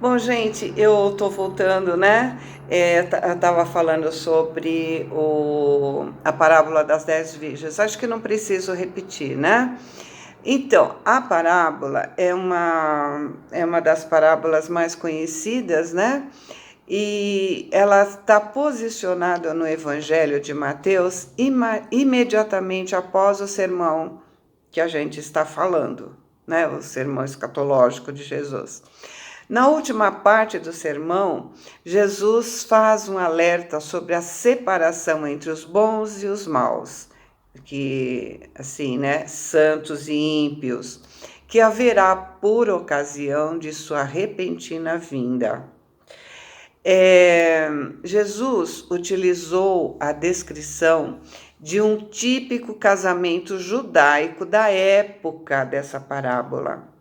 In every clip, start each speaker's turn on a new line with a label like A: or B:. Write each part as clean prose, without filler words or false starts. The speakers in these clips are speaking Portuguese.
A: Bom, gente, eu tô voltando, né? Eu tava falando sobre a parábola das 10 virgens. Acho que não preciso repetir, né? Então, a parábola é uma das parábolas mais conhecidas, né? E ela está posicionada no Evangelho de Mateus imediatamente após o sermão que a gente está falando, né? O sermão escatológico de Jesus. Na última parte do sermão, Jesus faz um alerta sobre a separação entre os bons e os maus, que assim, né, santos e ímpios, que haverá por ocasião de sua repentina vinda. Jesus utilizou a descrição de um típico casamento judaico da época dessa parábola.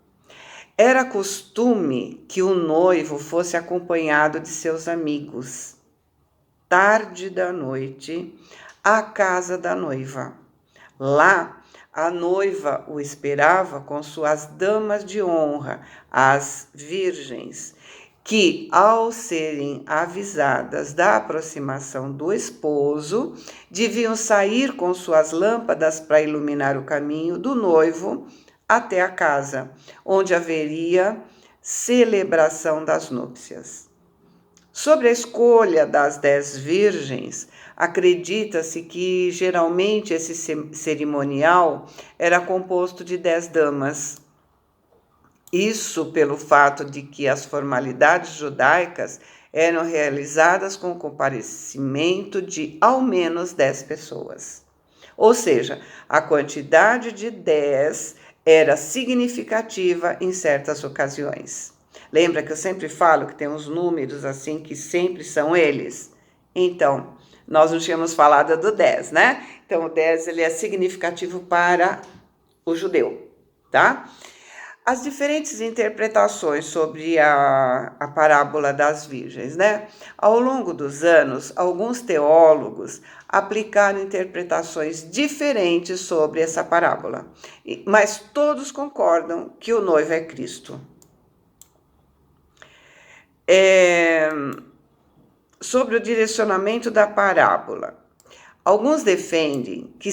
A: Era costume que o noivo fosse acompanhado de seus amigos, tarde da noite, à casa da noiva. Lá, a noiva o esperava com suas damas de honra, as virgens, que, ao serem avisadas da aproximação do esposo, deviam sair com suas lâmpadas para iluminar o caminho do noivo até a casa, onde haveria celebração das núpcias. Sobre a escolha das 10 virgens, acredita-se que geralmente esse cerimonial era composto de 10 damas. Isso pelo fato de que as formalidades judaicas eram realizadas com o comparecimento de ao menos 10 pessoas. Ou seja, a quantidade de 10 era significativa em certas ocasiões. Lembra que eu sempre falo que tem uns números assim que sempre são eles? Então, nós não tínhamos falado do 10, né? Então, o 10 ele é significativo para o judeu, tá? As diferentes interpretações sobre a parábola das virgens, né? Ao longo dos anos, alguns teólogos aplicaram interpretações diferentes sobre essa parábola, mas todos concordam que o noivo é Cristo. Sobre o direcionamento da parábola, alguns defendem que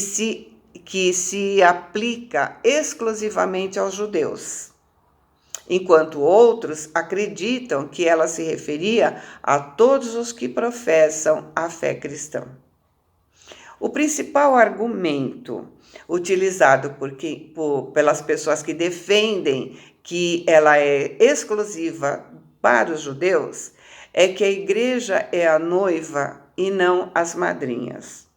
A: se aplica exclusivamente aos judeus, enquanto outros acreditam que ela se referia a todos os que professam a fé cristã. O principal argumento utilizado pelas pessoas que defendem que ela é exclusiva para os judeus é que a igreja é a noiva e não as madrinhas.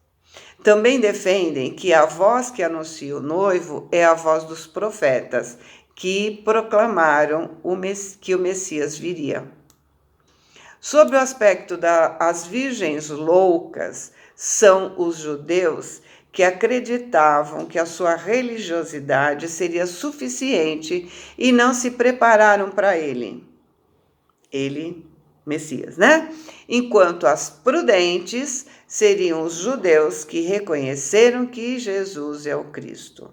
A: Também defendem que a voz que anuncia o noivo é a voz dos profetas, que proclamaram que o Messias viria. Sob o aspecto das virgens loucas, são os judeus que acreditavam que a sua religiosidade seria suficiente e não se prepararam para ele, Messias, né? Enquanto as prudentes seriam os judeus que reconheceram que Jesus é o Cristo.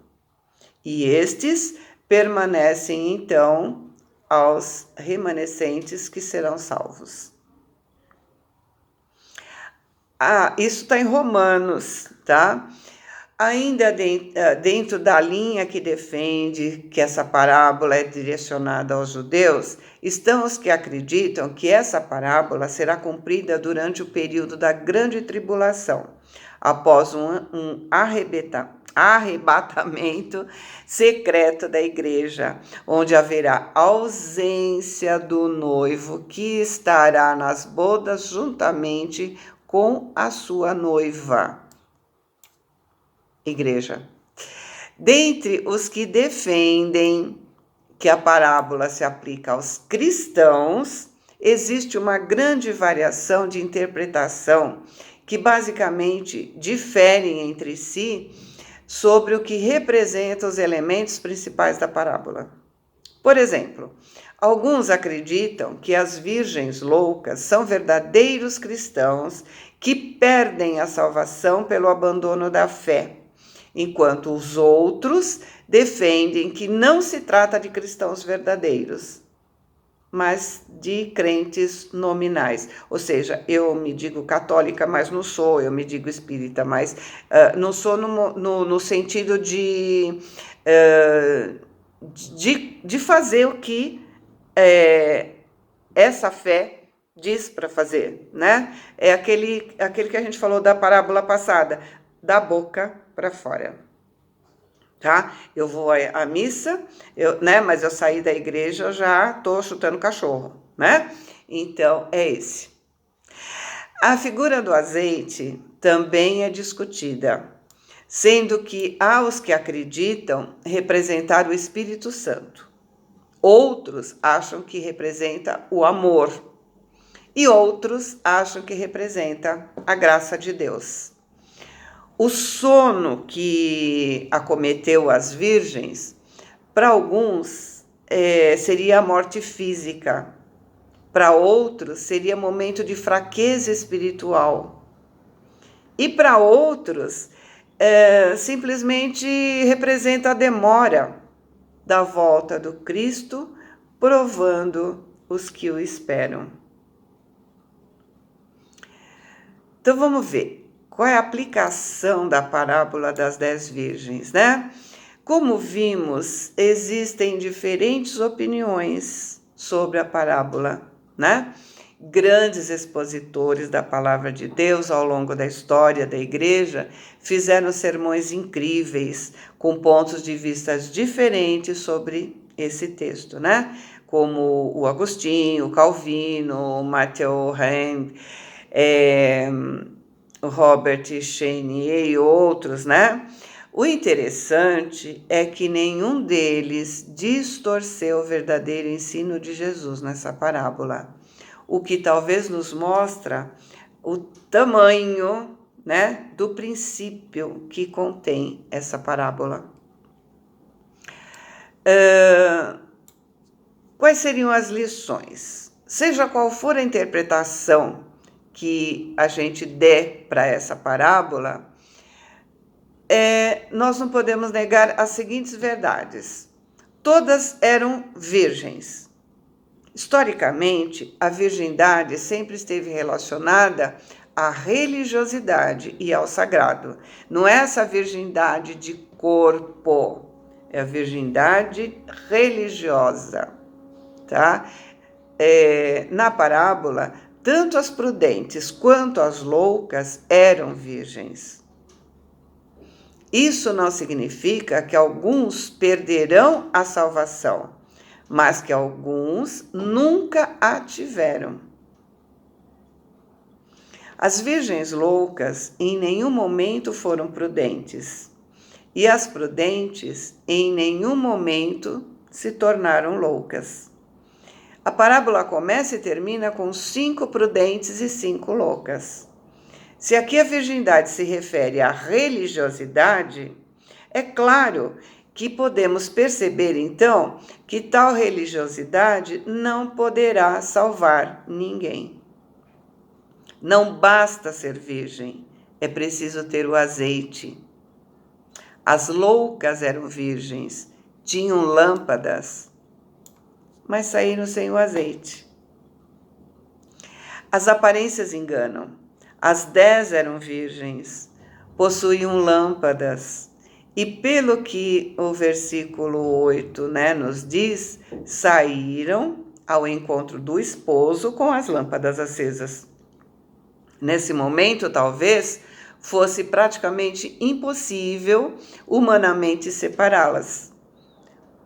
A: E estes permanecem, então, aos remanescentes que serão salvos. Isso está em Romanos, tá? Ainda dentro da linha que defende que essa parábola é direcionada aos judeus, estão os que acreditam que essa parábola será cumprida durante o período da grande tribulação, após um arrebatamento secreto da igreja, onde haverá ausência do noivo que estará nas bodas juntamente com a sua noiva, igreja. Dentre os que defendem que a parábola se aplica aos cristãos, existe uma grande variação de interpretação que basicamente diferem entre si sobre o que representa os elementos principais da parábola. Por exemplo, alguns acreditam que as virgens loucas são verdadeiros cristãos que perdem a salvação pelo abandono da fé, enquanto os outros defendem que não se trata de cristãos verdadeiros. mas de crentes nominais. Ou seja, eu me digo católica, mas não sou, eu me digo espírita, mas não sou no sentido de fazer o que essa fé diz para fazer, né? É aquele que a gente falou da parábola passada, da boca para fora. Tá? Eu vou à missa, né? Mas eu saí da igreja, eu já tô chutando cachorro, né? Então, é esse. A figura do azeite também é discutida, sendo que há os que acreditam representar o Espírito Santo. Outros acham que representa o amor. E outros acham que representa a graça de Deus. O sono que acometeu as virgens, para alguns, seria a morte física. Para outros, seria momento de fraqueza espiritual. E para outros, simplesmente representa a demora da volta do Cristo, provando os que o esperam. Então vamos ver. Qual é a aplicação da parábola das 10 virgens, né? Como vimos, existem diferentes opiniões sobre a parábola, né? Grandes expositores da palavra de Deus ao longo da história da igreja fizeram sermões incríveis, com pontos de vista diferentes sobre esse texto, né? Como o Agostinho, o Calvino, o Matteo Rend, Robert Chenier e outros, né? O interessante é que nenhum deles distorceu o verdadeiro ensino de Jesus nessa parábola, o que talvez nos mostra o tamanho, né, do princípio que contém essa parábola. Quais seriam as lições? Seja qual for a interpretação que a gente der para essa parábola, nós não podemos negar as seguintes verdades. Todas eram virgens. Historicamente, a virgindade sempre esteve relacionada à religiosidade e ao sagrado. Não é essa virgindade de corpo, é a virgindade religiosa, tá? Na parábola, tanto as prudentes quanto as loucas eram virgens. Isso não significa que alguns perderão a salvação, mas que alguns nunca a tiveram. As virgens loucas em nenhum momento foram prudentes, e as prudentes em nenhum momento se tornaram loucas. A parábola começa e termina com 5 prudentes e 5 loucas. Se aqui a virgindade se refere à religiosidade, é claro que podemos perceber então que tal religiosidade não poderá salvar ninguém. Não basta ser virgem, é preciso ter o azeite. As loucas eram virgens, tinham lâmpadas, mas saíram sem o azeite. As aparências enganam. As 10 eram virgens, possuíam lâmpadas, e pelo que o versículo 8, né, nos diz, saíram ao encontro do esposo com as lâmpadas acesas. Nesse momento, talvez, fosse praticamente impossível humanamente separá-las,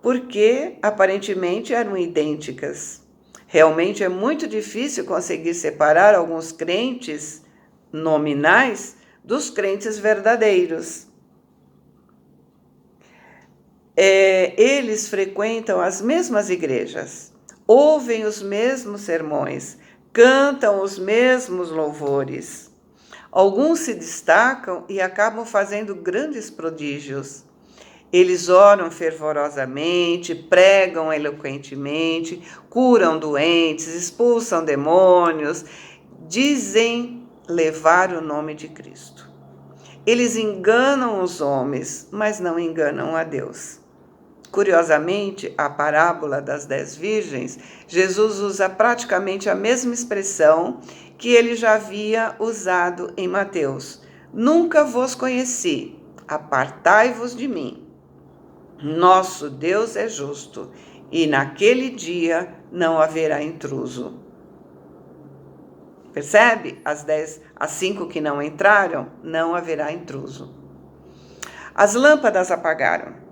A: porque aparentemente eram idênticas. Realmente é muito difícil conseguir separar alguns crentes nominais dos crentes verdadeiros. Eles frequentam as mesmas igrejas, ouvem os mesmos sermões, cantam os mesmos louvores. Alguns se destacam e acabam fazendo grandes prodígios. Eles oram fervorosamente, pregam eloquentemente, curam doentes, expulsam demônios, dizem levar o nome de Cristo. Eles enganam os homens, mas não enganam a Deus. Curiosamente, a parábola das 10 virgens, Jesus usa praticamente a mesma expressão que ele já havia usado em Mateus. Nunca vos conheci, apartai-vos de mim. Nosso Deus é justo, e naquele dia não haverá intruso. Percebe? As 5 que não entraram, não haverá intruso. As lâmpadas apagaram.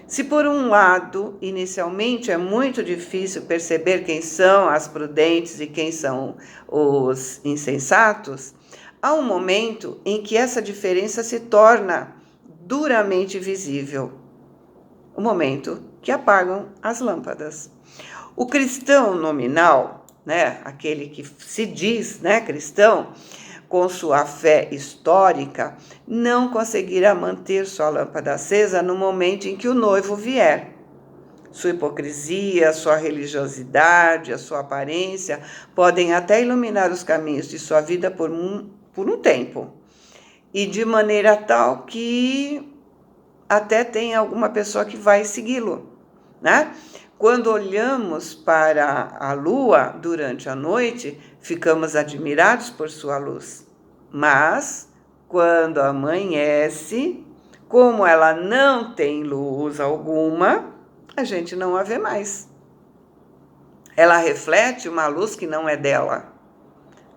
A: Se por um lado, inicialmente é muito difícil perceber quem são as prudentes e quem são os insensatos, há um momento em que essa diferença se torna duramente visível. O momento que apagam as lâmpadas. O cristão nominal, aquele que se diz, cristão, com sua fé histórica, não conseguirá manter sua lâmpada acesa no momento em que o noivo vier. Sua hipocrisia, sua religiosidade, a sua aparência podem até iluminar os caminhos de sua vida por um tempo, e de maneira tal que até tem alguma pessoa que vai segui-lo, Quando olhamos para a lua durante a noite, ficamos admirados por sua luz. Mas, quando amanhece, como ela não tem luz alguma, a gente não a vê mais. Ela reflete uma luz que não é dela.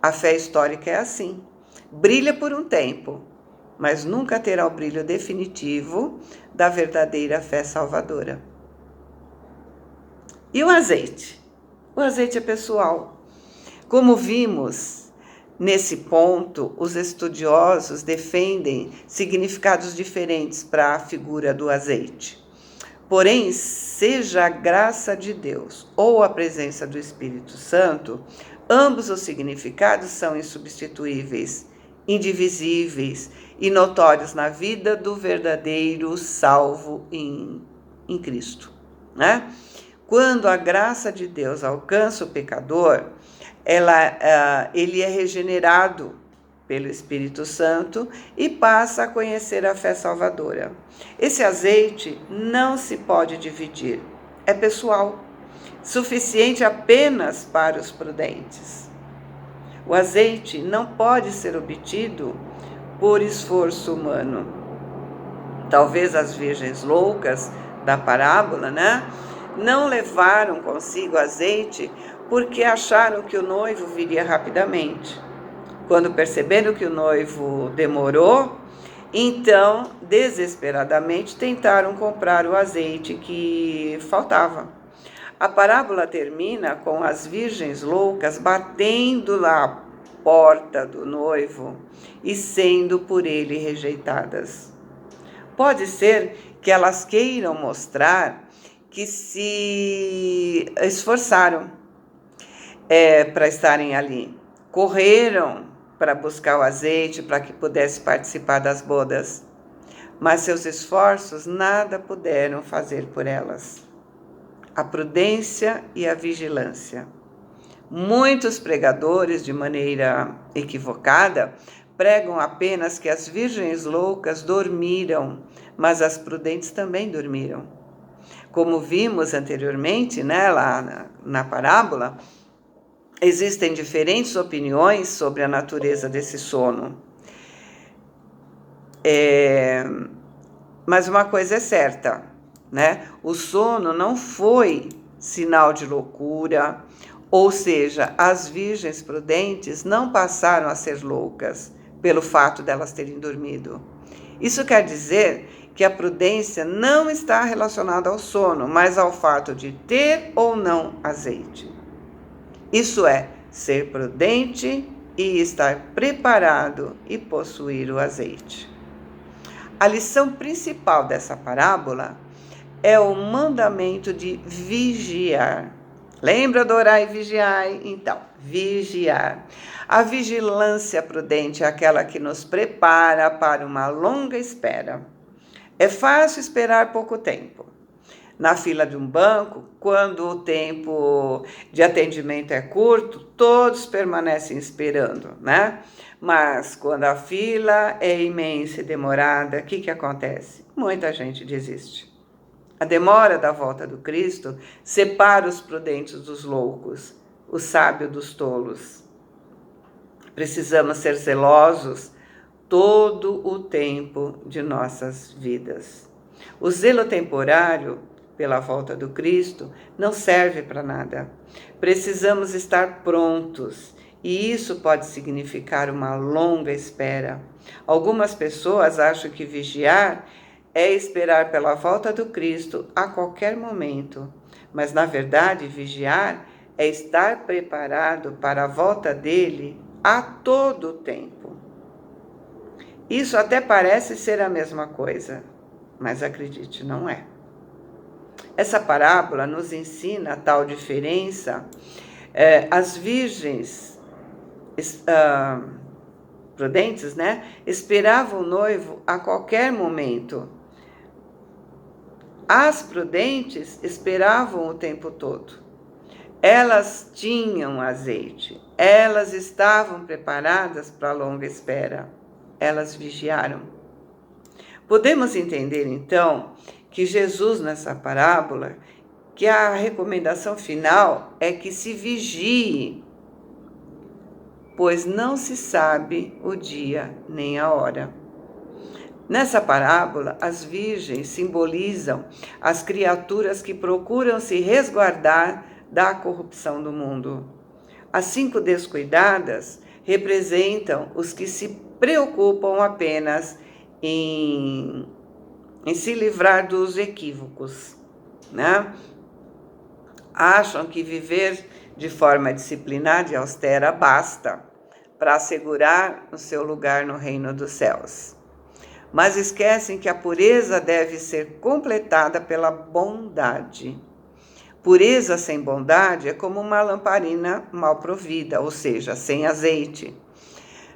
A: A fé histórica é assim. Brilha por um tempo, mas nunca terá o brilho definitivo da verdadeira fé salvadora. E o azeite? O azeite é pessoal. Como vimos, nesse ponto, os estudiosos defendem significados diferentes para a figura do azeite. Porém, seja a graça de Deus ou a presença do Espírito Santo, ambos os significados são insubstituíveis, indivisíveis e notórios na vida do verdadeiro salvo em Cristo, Quando a graça de Deus alcança o pecador, ele é regenerado pelo Espírito Santo e passa a conhecer a fé salvadora. Esse azeite não se pode dividir, é pessoal, suficiente apenas para os prudentes. O azeite não pode ser obtido por esforço humano. Talvez as virgens loucas da parábola, não levaram consigo azeite porque acharam que o noivo viria rapidamente. Quando perceberam que o noivo demorou, então, desesperadamente, tentaram comprar o azeite que faltava. A parábola termina com as virgens loucas batendo na porta do noivo e sendo por ele rejeitadas. Pode ser que elas queiram mostrar que se esforçaram para estarem ali, correram para buscar o azeite para que pudesse participar das bodas, mas seus esforços nada puderam fazer por elas. A prudência e a vigilância. Muitos pregadores, de maneira equivocada, pregam apenas que as virgens loucas dormiram, mas as prudentes também dormiram. Como vimos anteriormente, lá na parábola, existem diferentes opiniões sobre a natureza desse sono. Mas uma coisa é certa, O sono não foi sinal de loucura, ou seja, as virgens prudentes não passaram a ser loucas pelo fato delas terem dormido. Isso quer dizer que a prudência não está relacionada ao sono, mas ao fato de ter ou não azeite. Isso é, ser prudente e estar preparado e possuir o azeite. A lição principal dessa parábola é o mandamento de vigiar. Lembra do orar e vigiar? Então, vigiar. A vigilância prudente é aquela que nos prepara para uma longa espera. É fácil esperar pouco tempo. Na fila de um banco, quando o tempo de atendimento é curto, todos permanecem esperando, Mas quando a fila é imensa e demorada, o que acontece? Muita gente desiste. A demora da volta do Cristo separa os prudentes dos loucos, o sábio dos tolos. Precisamos ser zelosos todo o tempo de nossas vidas. O zelo temporário pela volta do Cristo não serve para nada. Precisamos estar prontos, e isso pode significar uma longa espera. Algumas pessoas acham que vigiar é esperar pela volta do Cristo a qualquer momento, mas na verdade vigiar é estar preparado para a volta dele a todo tempo. Isso até parece ser a mesma coisa, mas acredite, não é. Essa parábola nos ensina a tal diferença. As virgens prudentes, esperavam o noivo a qualquer momento. As prudentes esperavam o tempo todo. Elas tinham azeite, elas estavam preparadas para a longa espera, elas vigiaram. Podemos entender então que Jesus, nessa parábola, que a recomendação final é que se vigie, pois não se sabe o dia nem a hora. Nessa parábola, as virgens simbolizam as criaturas que procuram se resguardar da corrupção do mundo. As 5 descuidadas representam os que se preocupam apenas em se livrar dos equívocos, Acham que viver de forma disciplinada e austera basta para assegurar o seu lugar no reino dos céus. Mas esquecem que a pureza deve ser completada pela bondade. Pureza sem bondade é como uma lamparina mal provida, ou seja, sem azeite.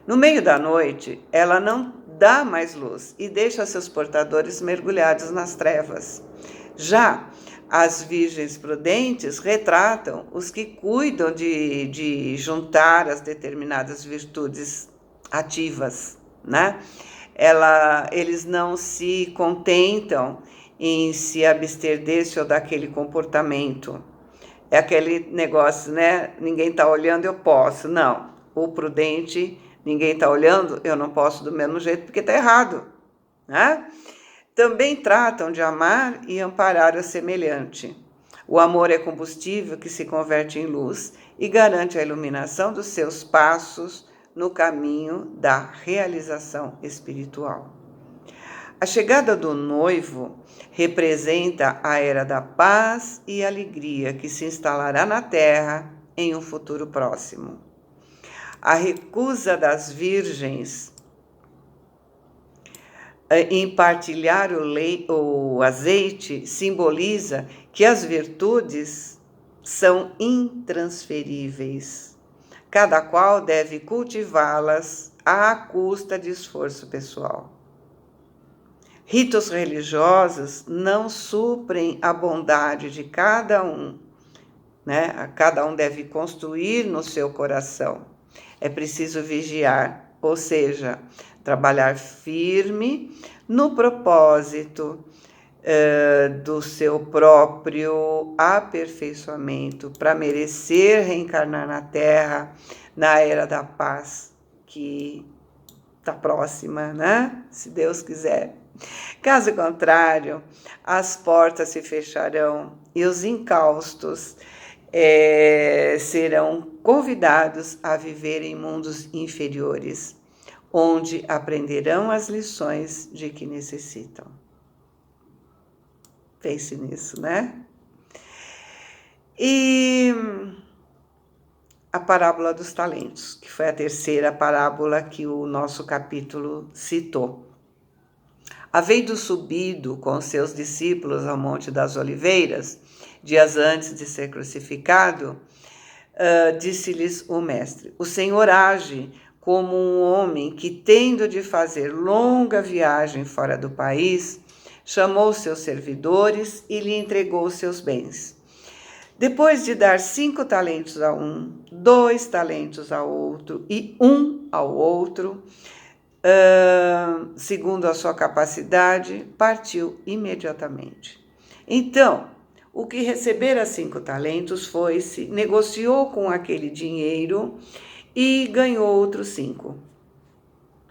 A: No meio da noite, ela não dá mais luz e deixa seus portadores mergulhados nas trevas. Já as virgens prudentes retratam os que cuidam de juntar as determinadas virtudes ativas, Eles não se contentam em se abster desse ou daquele comportamento. É aquele negócio, Ninguém está olhando, eu posso. Não, o prudente, ninguém está olhando, eu não posso do mesmo jeito porque está errado, Também tratam de amar e amparar o semelhante. O amor é combustível que se converte em luz e garante a iluminação dos seus passos no caminho da realização espiritual. A chegada do noivo representa a era da paz e alegria que se instalará na terra em um futuro próximo. A recusa das virgens em partilhar o azeite simboliza que as virtudes são intransferíveis. Cada qual deve cultivá-las à custa de esforço pessoal. Ritos religiosos não suprem a bondade de cada um, Cada um deve construir no seu coração. É preciso vigiar, ou seja, trabalhar firme no propósito do seu próprio aperfeiçoamento para merecer reencarnar na Terra na era da paz que está próxima, Se Deus quiser. Caso contrário, as portas se fecharão e os incaustos serão convidados a viver em mundos inferiores, onde aprenderão as lições de que necessitam. Pense nisso, E a parábola dos talentos, que foi a terceira parábola que o nosso capítulo citou. Havendo subido com seus discípulos ao Monte das Oliveiras, dias antes de ser crucificado, disse-lhes o mestre: o Senhor age como um homem que, tendo de fazer longa viagem fora do país, chamou seus servidores e lhe entregou seus bens. Depois de dar 5 talentos a um, 2 talentos ao outro e 1 ao outro, segundo a sua capacidade, partiu imediatamente. Então, o que recebera 5 talentos foi-se, negociou com aquele dinheiro e ganhou outros 5.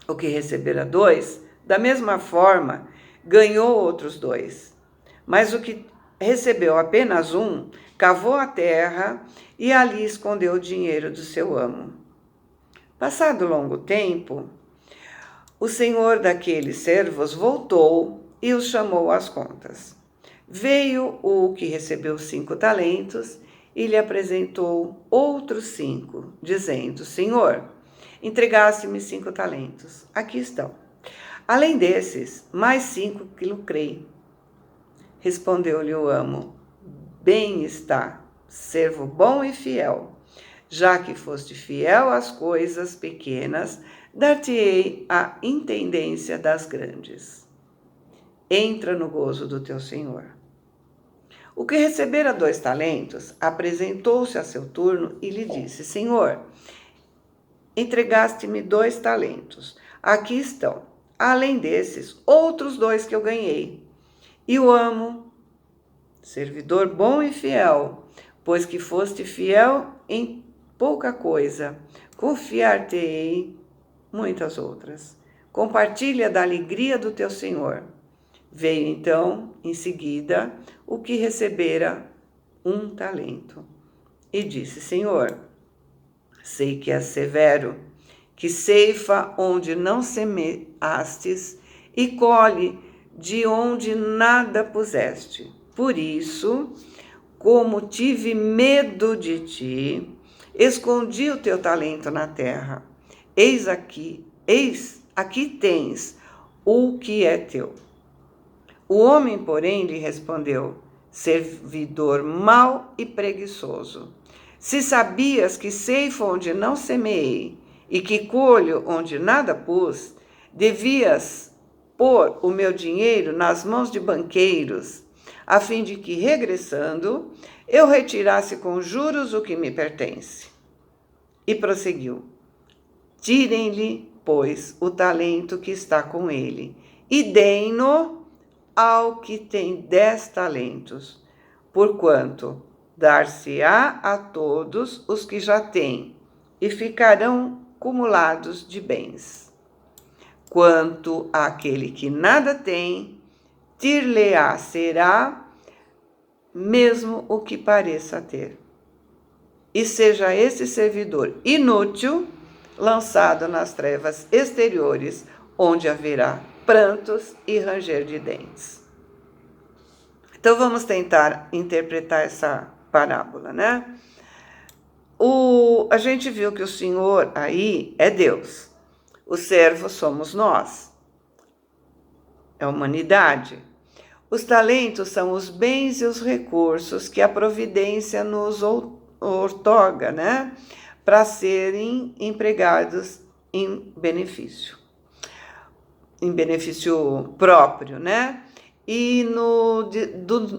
A: O que recebera 2, da mesma forma, ganhou outros 2. Mas o que recebeu apenas 1, cavou a terra e ali escondeu o dinheiro do seu amo. Passado longo tempo, o senhor daqueles servos voltou e os chamou às contas. Veio o que recebeu 5 talentos e lhe apresentou outros 5, dizendo: Senhor, entregaste-me 5 talentos. Aqui estão. Além desses, mais 5 que lucrei. Respondeu-lhe o amo: Bem está, servo bom e fiel. Já que foste fiel às coisas pequenas, dar-te-ei a intendência das grandes. Entra no gozo do teu senhor. O que recebera 2 talentos, apresentou-se a seu turno e lhe disse: Senhor, entregaste-me 2 talentos. Aqui estão. Além desses, outros 2 que eu ganhei. E o amo, servidor bom e fiel, pois que foste fiel em pouca coisa, confiar-te-ei muitas outras. Compartilha da alegria do teu senhor. Veio então, em seguida, o que recebera 1 talento. E disse: Senhor, sei que és severo, que ceifa onde não semeastes e colhe de onde nada puseste. Por isso, como tive medo de ti, escondi o teu talento na terra. Eis aqui tens o que é teu. O homem, porém, lhe respondeu: servidor mau e preguiçoso. Se sabias que ceifo onde não semeei e que colho onde nada pus, devias pôr o meu dinheiro nas mãos de banqueiros, a fim de que, regressando, eu retirasse com juros o que me pertence. E prosseguiu: tirem-lhe, pois, o talento que está com ele, e deem-no ao que tem 10 talentos, porquanto dar-se-á a todos os que já têm, e ficarão cumulados de bens. Quanto àquele que nada tem, dir-lhe-á será mesmo o que pareça ter. E seja esse servidor inútil lançado nas trevas exteriores, onde haverá prantos e ranger de dentes. Então vamos tentar interpretar essa parábola, né? A gente viu que o Senhor aí é Deus, os servos somos nós, é a humanidade. Os talentos são os bens e os recursos que a providência nos outorga, né? Para serem empregados em benefício próprio, né? E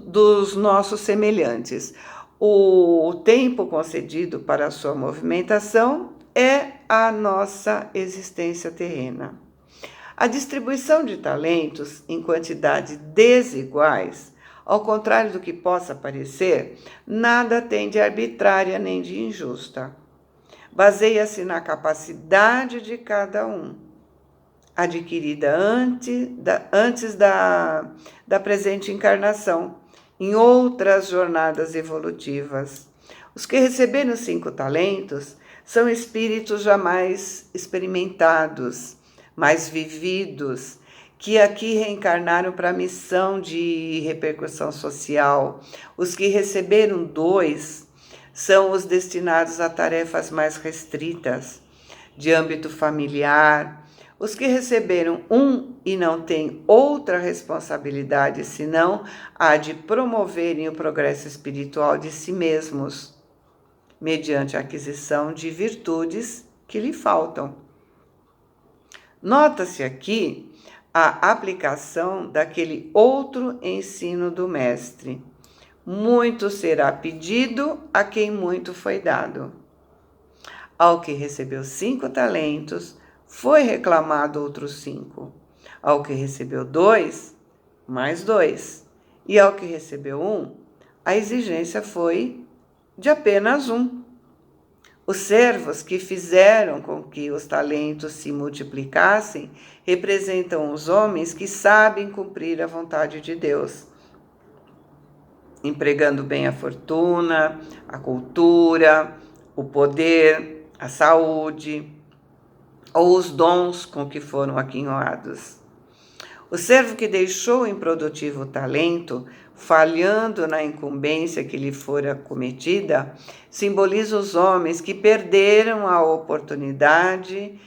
A: dos nossos semelhantes. O tempo concedido para a sua movimentação é a nossa existência terrena. A distribuição de talentos em quantidades desiguais, ao contrário do que possa parecer, nada tem de arbitrária nem de injusta. Baseia-se na capacidade de cada um, adquirida antes da presente encarnação, em outras jornadas evolutivas. Os que receberam 5 talentos são espíritos jamais experimentados, mais vividos, que aqui reencarnaram para a missão de repercussão social. Os que receberam 2 são os destinados a tarefas mais restritas, de âmbito familiar. Os que receberam 1 e não têm outra responsabilidade senão a de promoverem o progresso espiritual de si mesmos, mediante a aquisição de virtudes que lhe faltam. Nota-se aqui a aplicação daquele outro ensino do mestre: muito será pedido a quem muito foi dado. Ao que recebeu 5 talentos, foi reclamado outros 5. Ao que recebeu 2, mais 2. E ao que recebeu um, a exigência foi de apenas um. Os servos que fizeram com que os talentos se multiplicassem representam os homens que sabem cumprir a vontade de Deus, empregando bem a fortuna, a cultura, o poder, a saúde ou os dons com que foram aquinhoados. O servo que deixou o improdutivo talento, falhando na incumbência que lhe fora cometida, simboliza os homens que perderam a oportunidade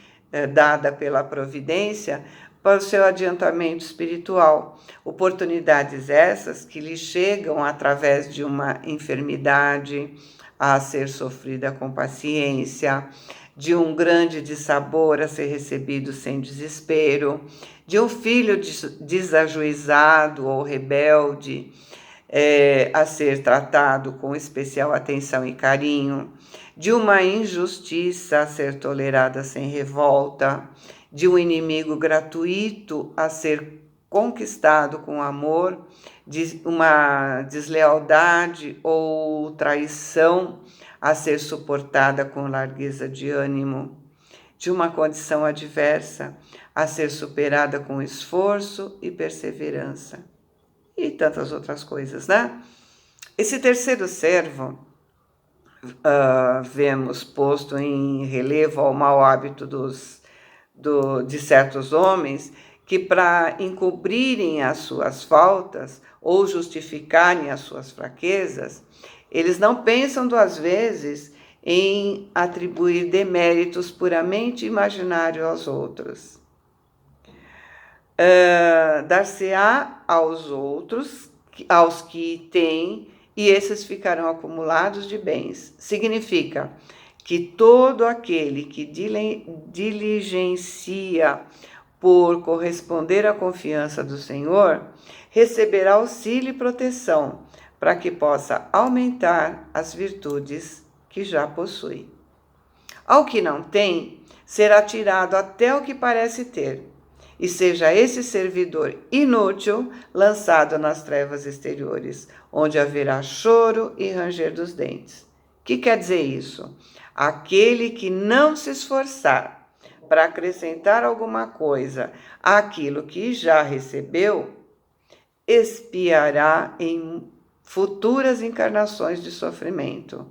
A: dada pela providência para o seu adiantamento espiritual. Oportunidades essas que lhe chegam através de uma enfermidade a ser sofrida com paciência, de um grande dissabor a ser recebido sem desespero, de um filho desajuizado ou rebelde a ser tratado com especial atenção e carinho, de uma injustiça a ser tolerada sem revolta, de um inimigo gratuito a ser conquistado com amor, de uma deslealdade ou traição a ser suportada com largueza de ânimo, de uma condição adversa a ser superada com esforço e perseverança, e tantas outras coisas, né? Esse terceiro servo, vemos posto em relevo ao mau hábito de certos homens, que para encobrirem as suas faltas ou justificarem as suas fraquezas, eles não pensam duas vezes em atribuir deméritos puramente imaginários aos outros. Dar-se-á aos outros, aos que têm, e esses ficarão acumulados de bens. Significa que todo aquele que diligencia por corresponder à confiança do Senhor, receberá auxílio e proteção para que possa aumentar as virtudes que já possui. Ao que não tem, será tirado até o que parece ter, e seja esse servidor inútil lançado nas trevas exteriores, onde haverá choro e ranger dos dentes. O que quer dizer isso? Aquele que não se esforçar para acrescentar alguma coisa àquilo que já recebeu, expiará em futuras encarnações de sofrimento.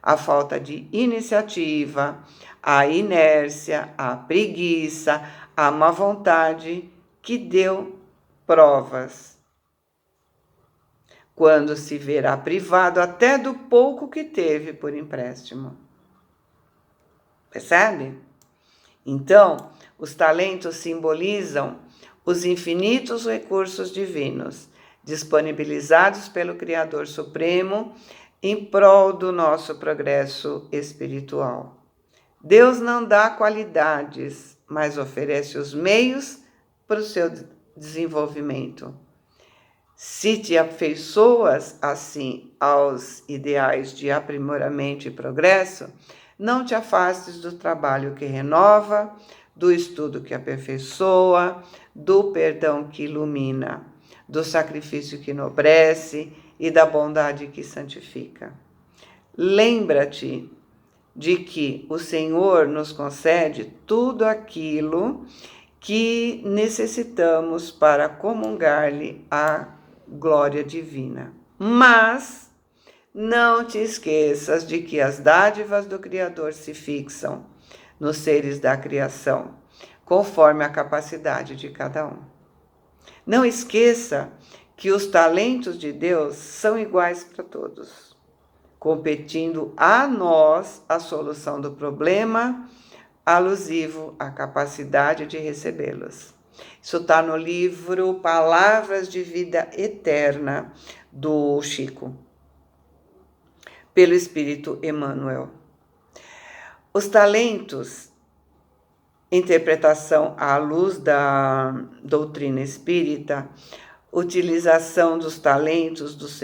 A: A falta de iniciativa, a inércia, a preguiça, a má vontade que deu provas, quando se verá privado até do pouco que teve por empréstimo. Percebe? Então, os talentos simbolizam os infinitos recursos divinos, disponibilizados pelo Criador Supremo em prol do nosso progresso espiritual. Deus não dá qualidades, mas oferece os meios para o seu desenvolvimento. Se te afeiçoas, assim, aos ideais de aprimoramento e progresso, não te afastes do trabalho que renova, do estudo que aperfeiçoa, do perdão que ilumina, do sacrifício que enobrece e da bondade que santifica. Lembra-te de que o Senhor nos concede tudo aquilo que necessitamos para comungar-lhe a glória divina. Mas não te esqueças de que as dádivas do Criador se fixam nos seres da criação, conforme a capacidade de cada um. Não esqueça que os talentos de Deus são iguais para todos, competindo a nós a solução do problema alusivo à capacidade de recebê-los. Isso está no livro Palavras de Vida Eterna, do Chico, pelo Espírito Emmanuel. Os talentos, interpretação à luz da doutrina espírita, utilização dos talentos dos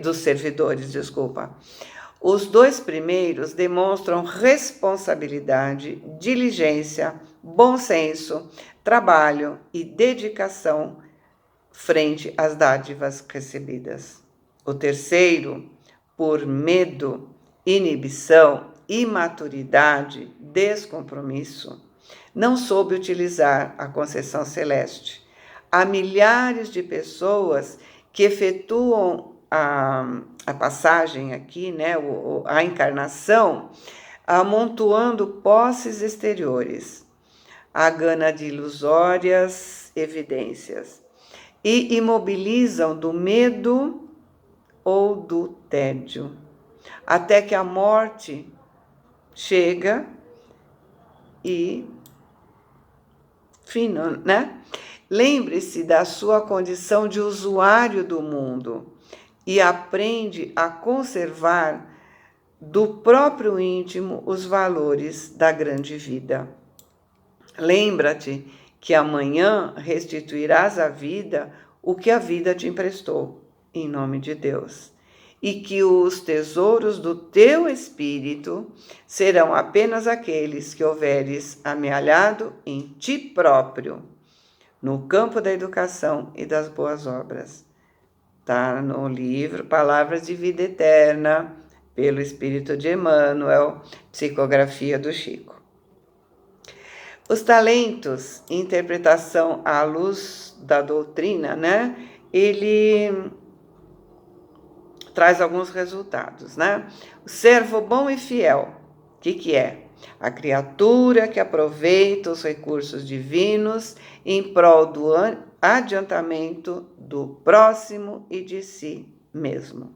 A: dos servidores. Os dois primeiros demonstram responsabilidade, diligência, bom senso, trabalho e dedicação frente às dádivas recebidas. O terceiro, por medo, inibição, imaturidade, descompromisso, não soube utilizar a concessão celeste. Há milhares de pessoas que efetuam a passagem aqui, né, a encarnação, amontoando posses exteriores, a gana de ilusórias evidências, e imobilizam do medo ou do tédio, até que a morte chega e fino, né? Lembre-se da sua condição de usuário do mundo e aprende a conservar do próprio íntimo os valores da grande vida. Lembra-te que amanhã restituirás à vida o que a vida te emprestou, em nome de Deus, e que os tesouros do teu espírito serão apenas aqueles que houveres amealhado em ti próprio, no campo da educação e das boas obras. Está no livro Palavras de Vida Eterna, pelo Espírito de Emmanuel, psicografia do Chico. Os talentos, interpretação à luz da doutrina, né? Ele traz alguns resultados, né? O servo bom e fiel, o que é? A criatura que aproveita os recursos divinos em prol do adiantamento do próximo e de si mesmo.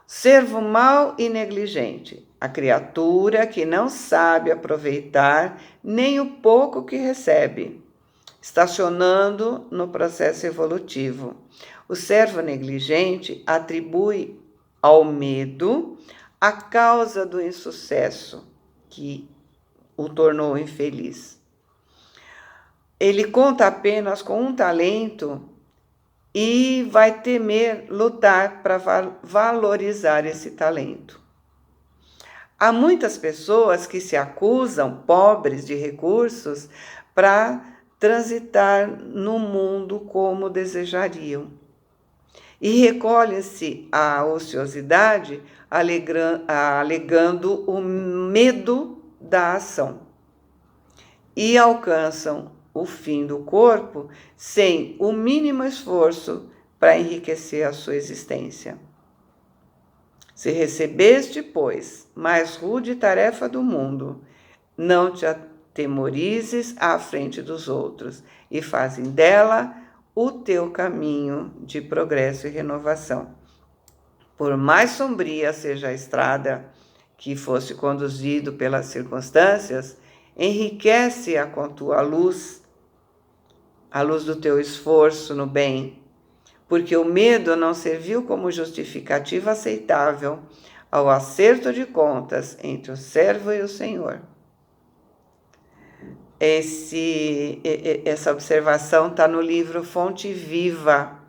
A: Servo mau e negligente, a criatura que não sabe aproveitar nem o pouco que recebe, estacionando no processo evolutivo. O servo negligente atribui ao medo a causa do insucesso que o tornou infeliz. Ele conta apenas com um talento e vai temer lutar para valorizar esse talento. Há muitas pessoas que se acusam pobres de recursos para transitar no mundo como desejariam. E recolhem-se à ociosidade alegando o medo da ação. E alcançam o fim do corpo sem o mínimo esforço para enriquecer a sua existência. Se recebeste, pois, mais rude tarefa do mundo, não te atemorizes à frente dos outros e fazem dela o teu caminho de progresso e renovação. Por mais sombria seja a estrada que fosse conduzido pelas circunstâncias, enriquece-a com tua luz, a luz do teu esforço no bem, porque o medo não serviu como justificativa aceitável ao acerto de contas entre o servo e o Senhor. Essa observação está no livro Fonte Viva,